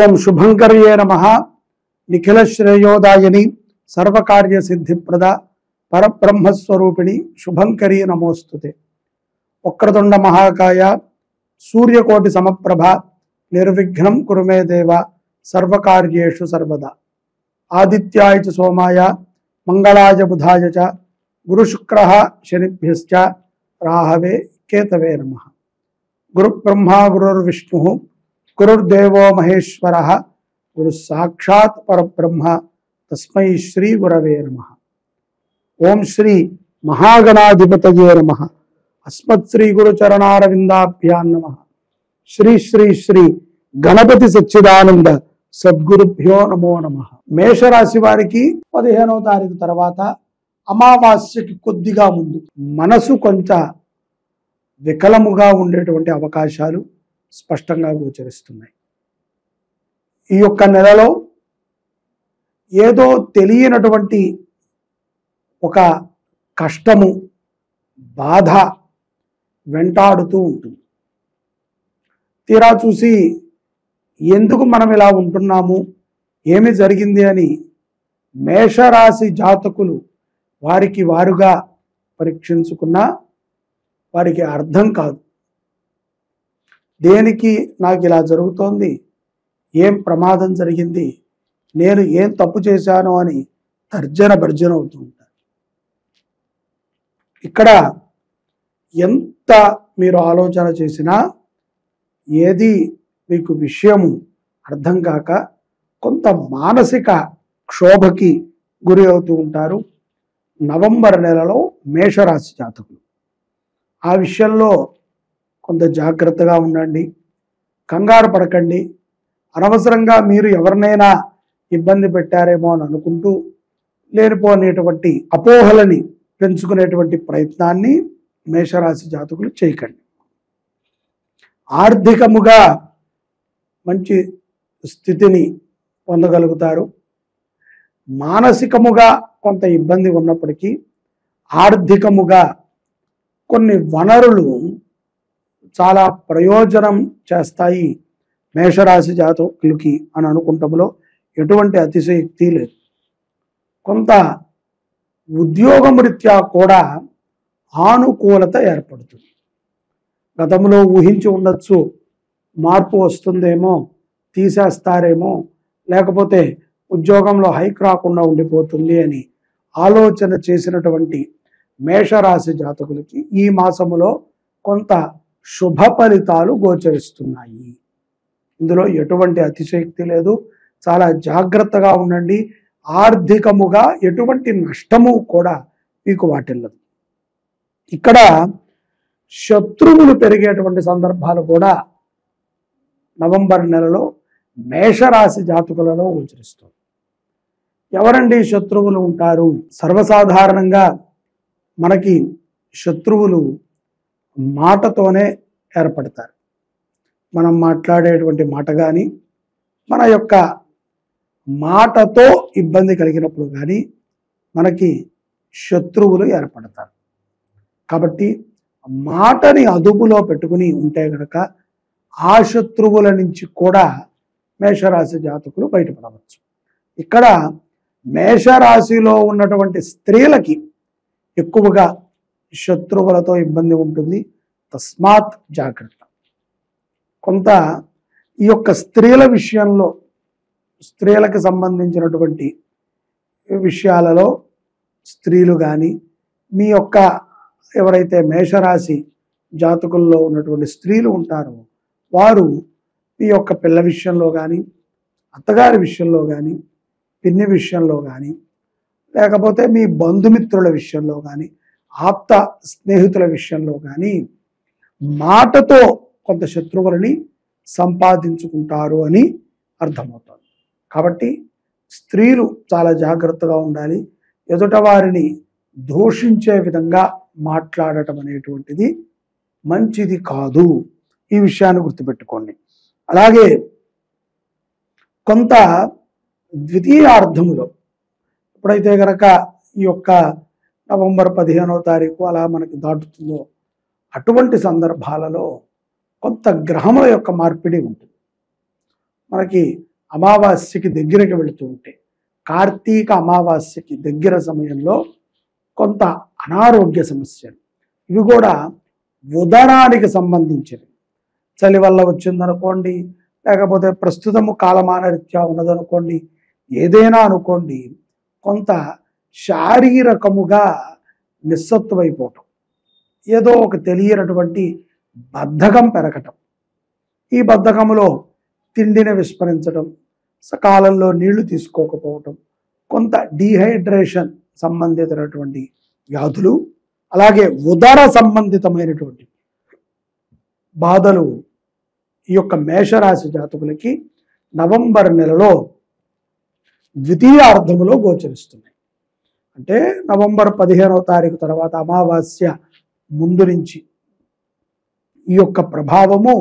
ఓం శుభంకర్యే నమః. నిఖిల శ్రేయోదాయని సర్వకార్య సిద్ధిప్రద పరబ్రహ్మస్వరూపిణి శుభంకరీ నమోస్తుతే. వక్రతుండ మహాకాయ సూర్యకోటి సమప్రభ నిర్విఘ్నం కురు మే దేవ సర్వకార్యేషు సర్వదా. ఆదిత్యాయ చ సోమాయ మంగళాయ బుధాయ చ గురుశుక్రః శనిభ్యశ్చ రాహవే కేతవే నమః. గురుబ్రహ్మా గురుర్విష్ణుః గురుర్దేవో మహేశ్వరః గురు సాక్షాత్ పరబ్రహ్మ తస్మై శ్రీ గురవే నమః. ఓం శ్రీ మహాగణాధిపతయే నమః. అస్మత్ శ్రీ గురు చరణారవిందాభ్యాం నమః. శ్రీ శ్రీ శ్రీ గణపతి సచ్చిదానంద సద్గురుభ్యో నమో నమః. మేషరాశి వారికి 15వ తారీఖు తర్వాత అమావాస్యకి కొద్దిగా ముందు మనసు కొంత వికలముగా ఉండేటువంటి అవకాశాలు స్పష్టంగా గోచరిస్తున్నాయి. ఈ యొక్క నెలలో ఏదో తెలియనటువంటి ఒక కష్టము, బాధ వెంటాడుతూ ఉంటుంది. తీరా చూసి ఎందుకు మనం ఇలా ఉంటున్నాము, ఏమి జరిగింది అని మేషరాశి జాతకులు వారికి వారుగా పరీక్షించుకున్నా వారికి అర్థం కాదు. దేనికి నాకు ఇలా జరుగుతోంది, ఏం ప్రమాదం జరిగింది, నేను ఏం తప్పు చేశాను అని తర్జన భర్జన అవుతూ ఉంటారు. ఇక్కడ ఎంత మీరు ఆలోచన చేసినా ఏది మీకు విషయము అర్థం కాక కొంత మానసిక క్షోభకి గురి అవుతూ ఉంటారు నవంబర్ నెలలో మేషరాశి జాతకులు. ఆ విషయంలో కొంత జాగ్రత్తగా ఉండండి, కంగారు పడకండి. అనవసరంగా మీరు ఎవరినైనా ఇబ్బంది పెట్టారేమో అని అనుకుంటూ లేనిపోనేటువంటి అపోహలని పెంచుకునేటువంటి ప్రయత్నాన్ని మేషరాశి జాతకులు చేయకండి. ఆర్థికముగా మంచి స్థితిని పొందగలుగుతారు. మానసికముగా కొంత ఇబ్బంది ఉన్నప్పటికీ ఆర్థికముగా కొన్ని వనరులు చాలా ప్రయోజనం చేస్తాయి మేషరాశి జాతకులకి అని అనుకుంటంలో ఎటువంటి అతిశయోక్తి లేదు. కొంత ఉద్యోగం రీత్యా కూడా ఆనుకూలత ఏర్పడుతుంది. గతంలో ఊహించి ఉండొచ్చు, మార్పు వస్తుందేమో, తీసేస్తారేమో, లేకపోతే ఉద్యోగంలో హైక్ రాకుండా ఉండిపోతుంది అని ఆలోచన చేసినటువంటి మేషరాశి జాతకులకి ఈ మాసములో కొంత శుభ ఫలితాలు గోచరిస్తున్నాయి. ఇందులో ఎటువంటి అతిశయోక్తి లేదు. చాలా జాగ్రత్తగా ఉండండి. ఆర్థికముగా ఎటువంటి నష్టము కూడా మీకు వాటిల్లదు. ఇక్కడ శత్రువులు పెరిగేటువంటి సందర్భాలు కూడా నవంబర్ నెలలో మేషరాశి జాతకులలో గోచరిస్తుంది. ఎవరండి శత్రువులు ఉంటారు? సర్వసాధారణంగా మనకి శత్రువులు మాటతోనే ఏర్పడతారు. మనం మాట్లాడేటువంటి మాట కానీ, మన యొక్క మాటతో ఇబ్బంది కలిగినప్పుడు కానీ మనకి శత్రువులు ఏర్పడతారు. కాబట్టి మాటని అదుపులో పెట్టుకుని ఉంటే కనుక ఆ శత్రువుల నుంచి కూడా మేషరాశి జాతకులు బయటపడవచ్చు. ఇక్కడ మేషరాశిలో ఉన్నటువంటి స్త్రీలకి ఎక్కువగా శత్రువులతో ఇబ్బంది ఉంటుంది. తస్మాత్ జాగ్రత్త. కొంత ఈ యొక్క స్త్రీల విషయంలో, స్త్రీలకు సంబంధించినటువంటి విషయాలలో స్త్రీలు కానీ, మీ యొక్క ఎవరైతే మేషరాశి జాతకుల్లో ఉన్నటువంటి స్త్రీలు ఉంటారో వారు మీ యొక్క పిల్ల విషయంలో కానీ, అత్తగారి విషయంలో కానీ, పిన్ని విషయంలో కానీ, లేకపోతే మీ బంధుమిత్రుల విషయంలో కానీ, ఆప్త స్నేహితుల విషయంలో కానీ మాటతో కొంత శత్రువులని సంపాదించుకుంటారు అని అర్థమవుతుంది. కాబట్టి స్త్రీలు చాలా జాగ్రత్తగా ఉండాలి. ఎదుట వారిని దూషించే విధంగా మాట్లాడటం అనేటువంటిది మంచిది కాదు. ఈ విషయాన్ని గుర్తుపెట్టుకోండి. అలాగే కొంత ద్వితీయార్థములో ఎప్పుడైతే కనుక ఈ యొక్క నవంబర్ 15వ తారీఖు అలా మనకి దాటుతుందో అటువంటి సందర్భాలలో కొంత గ్రహముల యొక్క మార్పిడి ఉంటుంది. మనకి అమావాస్యకి దగ్గరికి వెళుతూ ఉంటే, కార్తీక అమావాస్యకి దగ్గర సమయంలో కొంత అనారోగ్య సమస్యలు, ఇవి కూడా ఉదరానికి సంబంధించినవి. చలి వల్ల వచ్చిందనుకోండి, లేకపోతే ప్రస్తుతము కాలమాన రీత్యా ఉన్నదనుకోండి, ఏదైనా అనుకోండి, కొంత శారీరకముగా నిస్సత్తువైపోవటం, ఏదో ఒక తెలియనటువంటి బద్ధకం పెరగటం, ఈ బద్ధకములో తిండిని విస్మరించడం, సకాలంలో నీళ్లు తీసుకోకపోవటం, కొంత డీహైడ్రేషన్ సంబంధితమైనటువంటి వ్యాధులు, అలాగే ఉదర సంబంధితమైనటువంటి బాధలు ఈ యొక్క మేషరాశి జాతకులకి నవంబర్ నెలలో ద్వితీయార్థములో గోచరిస్తున్నాయి. అంటే నవంబర్ 15వ తారీఖు తర్వాత అమావాస్య ముందు నుంచి ఈ యొక్క ప్రభావము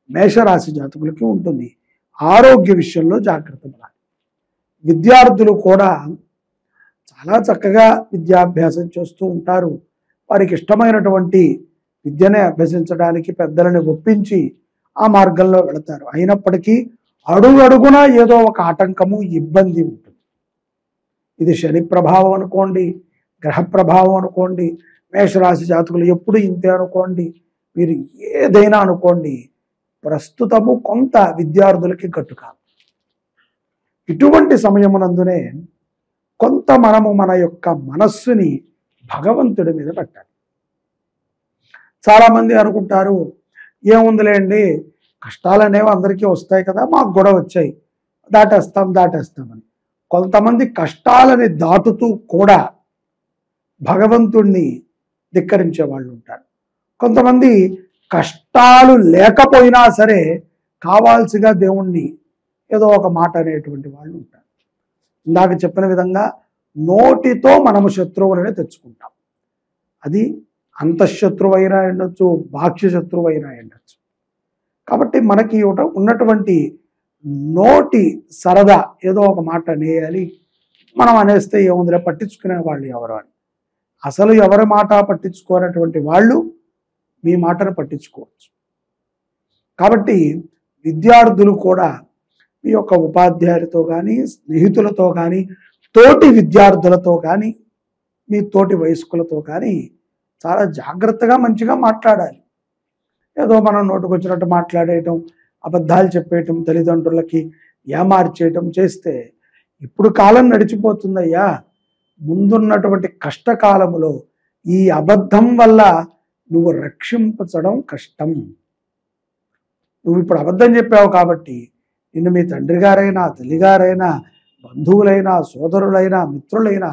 మేషరాశి జాతకులకి ఉంటుంది. ఆరోగ్య విషయంలో జాగ్రత్త పడాలి. విద్యార్థులు కూడా చాలా చక్కగా విద్యాభ్యాసం చేస్తూ ఉంటారు. వారికి ఇష్టమైనటువంటి విద్యనే అభ్యసించడానికి పెద్దలని ఒప్పించి ఆ మార్గంలో వెళతారు. అయినప్పటికీ అడుగడుగున ఏదో ఒక ఆటంకము, ఇబ్బంది ఉంటుంది. ఇది శని ప్రభావం అనుకోండి, గ్రహ ప్రభావం అనుకోండి, మేషరాశి జాతకులు ఎప్పుడు ఇంతే అనుకోండి, మీరు ఏదైనా అనుకోండి, ప్రస్తుతము కొంత విద్యార్థులకి గట్టు కాదు. ఇటువంటి సమయమునందునే కొంత మనము మన యొక్క మనస్సుని భగవంతుడి మీద పెట్టాలి. చాలామంది అనుకుంటారు, ఏముందిలేండి, కష్టాలు అనేవి అందరికీ వస్తాయి కదా, మాకు కూడా వచ్చాయి, దాటేస్తామని. కొంతమంది కష్టాలని దాటుతూ కూడా భగవంతుణ్ణి ధిక్కరించే వాళ్ళు ఉంటారు. కొంతమంది కష్టాలు లేకపోయినా సరే కావాల్సిగా దేవుణ్ణి ఏదో ఒక మాట అనేటువంటి వాళ్ళు ఉంటారు. ఇందాక చెప్పిన విధంగా నోటితో మనము శత్రువులనే తెచ్చుకుంటాం. అది అంతఃశత్రువైనా ఉండొచ్చు, బాహ్య శత్రువైనా ఉండొచ్చు. కాబట్టి మనకి ఉన్నటువంటి నోటి సరదా ఏదో ఒక మాట అనేయాలి. మనం అనేస్తే ఏముందిలే, పట్టించుకునే వాళ్ళు ఎవరు అని. అసలు ఎవరి మాట పట్టించుకోనటువంటి వాళ్ళు మీ మాటను పట్టించుకోవచ్చు. కాబట్టి విద్యార్థులు కూడా మీ యొక్క ఉపాధ్యాయులతో కానీ, స్నేహితులతో కానీ, తోటి విద్యార్థులతో కానీ, మీ తోటి వయస్కులతో కానీ చాలా జాగ్రత్తగా మంచిగా మాట్లాడాలి. ఏదో మనం నోటుకొచ్చినట్టు మాట్లాడేయటం, అబద్ధాలు చెప్పేయటం, తల్లిదండ్రులకి ఏమార్చేయటం చేస్తే ఇప్పుడు కాలం నడిచిపోతుందయ్యా. ముందున్నటువంటి కష్టకాలములో ఈ అబద్ధం వల్ల నువ్వు రక్షించడం కష్టం. నువ్వు ఇప్పుడు అబద్ధం చెప్పావు కాబట్టి నిన్ను మీ తండ్రి గారైనా, తల్లిగారైనా, బంధువులైనా, సోదరులైనా, మిత్రులైనా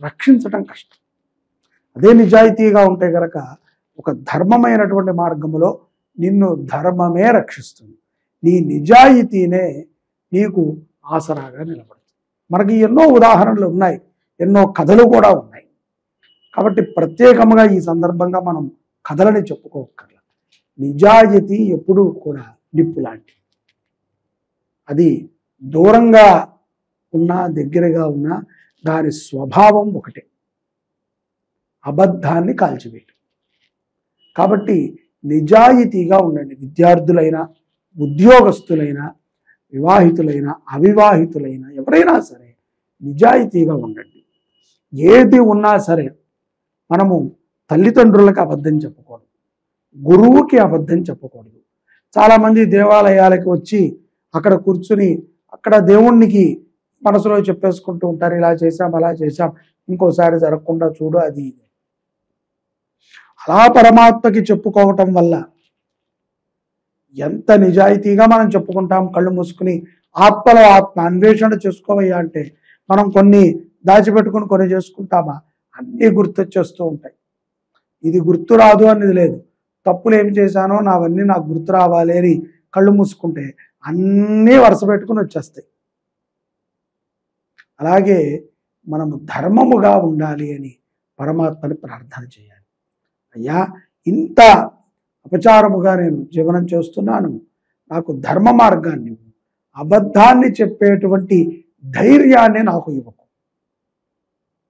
రక్షించడం కష్టం. అదే నిజాయితీగా ఉంటే గనక ఒక ధర్మమైనటువంటి మార్గంలో నిన్ను ధర్మమే రక్షిస్తుంది. నీ నిజాయితీనే నీకు ఆసరాగా నిలబడుతుంది. మనకి ఎన్నో ఉదాహరణలు ఉన్నాయి, ఎన్నో కథలు కూడా ఉన్నాయి. కాబట్టి ప్రత్యేకంగా ఈ సందర్భంగా మనం కథలని చెప్పుకోకర్లేదు. నిజాయితీ ఎప్పుడూ కూడా నిప్పు లాంటి, అది దూరంగా ఉన్నా దగ్గరగా ఉన్నా దాని స్వభావం ఒకటే, అబద్ధాన్ని కాల్చివేయటం. కాబట్టి నిజాయితీగా ఉండండి. విద్యార్థులైనా, ఉద్యోగస్తులైనా, వివాహితులైనా, అవివాహితులైనా, ఎవరైనా సరే నిజాయితీగా ఉండండి. ఏది ఉన్నా సరే మనము తల్లిదండ్రులకు అబద్ధం చెప్పకూడదు, గురువుకి అబద్ధం చెప్పకూడదు. చాలామంది దేవాలయాలకు వచ్చి అక్కడ కూర్చుని అక్కడ దేవుణ్ణికి మనసులో చెప్పేసుకుంటూ ఉంటారు, ఇలా చేశాం, అలా చేశాం, ఇంకోసారి జరగకుండా చూడు, అది అలా పరమాత్మకి చెప్పుకోవటం వల్ల ఎంత నిజాయితీగా మనం చెప్పుకుంటాం. కళ్ళు మూసుకుని ఆత్మలో ఆత్మ అన్వేషణ చేసుకోవయ్యా అంటే మనం కొన్ని దాచిపెట్టుకుని కొన్ని చేసుకుంటామా, అన్నీ గుర్తొచ్చేస్తూ ఉంటాయి. ఇది గుర్తు రాదు అనేది లేదు. తప్పులు ఏం చేశానో నావన్నీ నాకు గుర్తు రావాలి అని కళ్ళు మూసుకుంటే అన్నీ వరుస పెట్టుకుని వచ్చేస్తాయి. అలాగే మనము ధర్మముగా ఉండాలి అని పరమాత్మని ప్రార్థన చేయాలి. అయ్యా, ఇంత అపచారముగా నేను జీవనం చేస్తున్నాను, నాకు ధర్మ మార్గాన్ని, అబద్ధాన్ని చెప్పేటువంటి ధైర్యాన్ని నాకు ఇవ్వకు.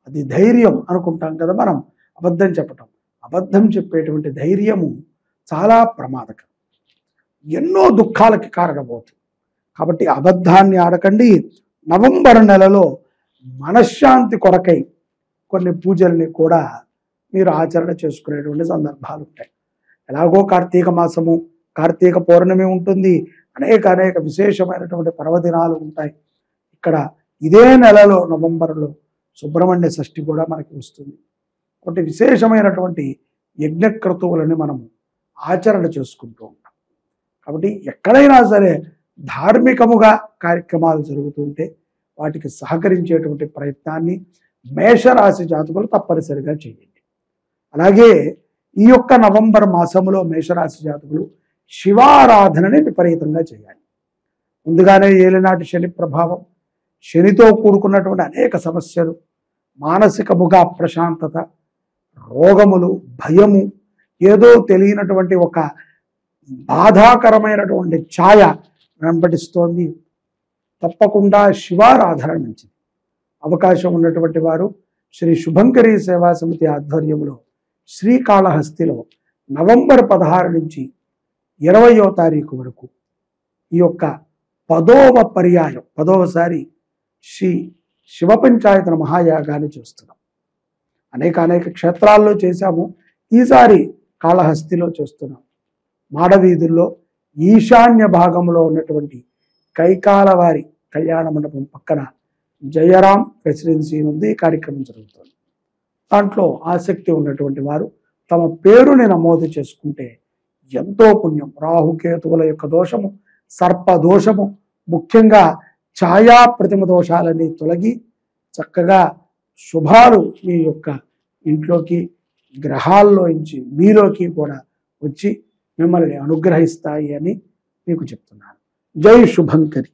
అది ధైర్యం అనుకుంటాం కదా మనం, అబద్ధం చెప్పటం. అబద్ధం చెప్పేటువంటి ధైర్యము చాలా ప్రమాదకరం, ఎన్నో దుఃఖాలకి కారణమవుతుంది. కాబట్టి అబద్ధాన్ని ఆడకండి. నవంబర్ నెలలో మనశ్శాంతి కొరకై కొన్ని పూజల్ని కూడా మీరు ఆచరణ చేసుకునేటువంటి సందర్భాలు ఉంటాయి. ఎలాగో కార్తీక మాసము, కార్తీక పౌర్ణమి ఉంటుంది, అనేక విశేషమైనటువంటి పర్వదినాలు ఉంటాయి. ఇక్కడ ఇదే నెలలో నవంబర్లో సుబ్రహ్మణ్య షష్ఠి కూడా మనకి వస్తుంది. కొన్ని విశేషమైనటువంటి యజ్ఞక్రతువులని మనము ఆచరణ చేసుకుంటూ ఉంటాం. కాబట్టి ఎక్కడైనా సరే ధార్మికముగా కార్యక్రమాలు జరుగుతుంటే వాటికి సహకరించేటువంటి ప్రయత్నాన్ని మేషరాశి జాతకులు తప్పనిసరిగా చేయండి. అలాగే ఈ యొక్క నవంబర్ మాసంలో మేషరాశి జాతకులు శివారాధనని విపరీతంగా చేయాలి. ముందుగానే ఏలినాటి శని ప్రభావం, శనితో కూడుకున్నటువంటి అనేక సమస్యలు, మానసికముగా అప్రశాంతత, రోగములు, భయము, ఏదో తెలియనటువంటి ఒక బాధాకరమైనటువంటి ఛాయ వెంబడిస్తోంది. తప్పకుండా శివారాధన మంచిది. అవకాశం ఉన్నటువంటి వారు శ్రీ శుభంకరి సేవా సమితి ఆధ్వర్యంలో శ్రీకాళహస్తిలో నవంబర్ 16 నుంచి 20వ తారీఖు వరకు ఈ యొక్క 10వ పర్యాయం 10వసారి శ్రీ శివ పంచాయతన మహాయాగాన్ని చేస్తున్నాం. అనేక క్షేత్రాల్లో చేశాము. ఈసారి కాళహస్తిలో చేస్తున్నాం. మాడవీధుల్లో ఈశాన్య భాగంలో ఉన్నటువంటి కైకాలవారి కళ్యాణ మండపం పక్కన జయరాం రెసిడెన్సీ నుండి కార్యక్రమం జరుగుతుంది. దాంట్లో ఆసక్తి ఉన్నటువంటి వారు తమ పేరుని నమోదు చేసుకుంటే ఎంతో పుణ్యం. రాహుకేతువుల యొక్క దోషము, సర్ప దోషము, ముఖ్యంగా ఛాయా ప్రతిమ దోషాలన్నీ తొలగి చక్కగా శుభాలు మీ యొక్క ఇంట్లోకి, గ్రహాల్లోంచి మీలోకి కూడా వచ్చి మిమ్మల్ని అనుగ్రహిస్తాయి అని మీకు చెప్తున్నాను. జై శుభంకరి.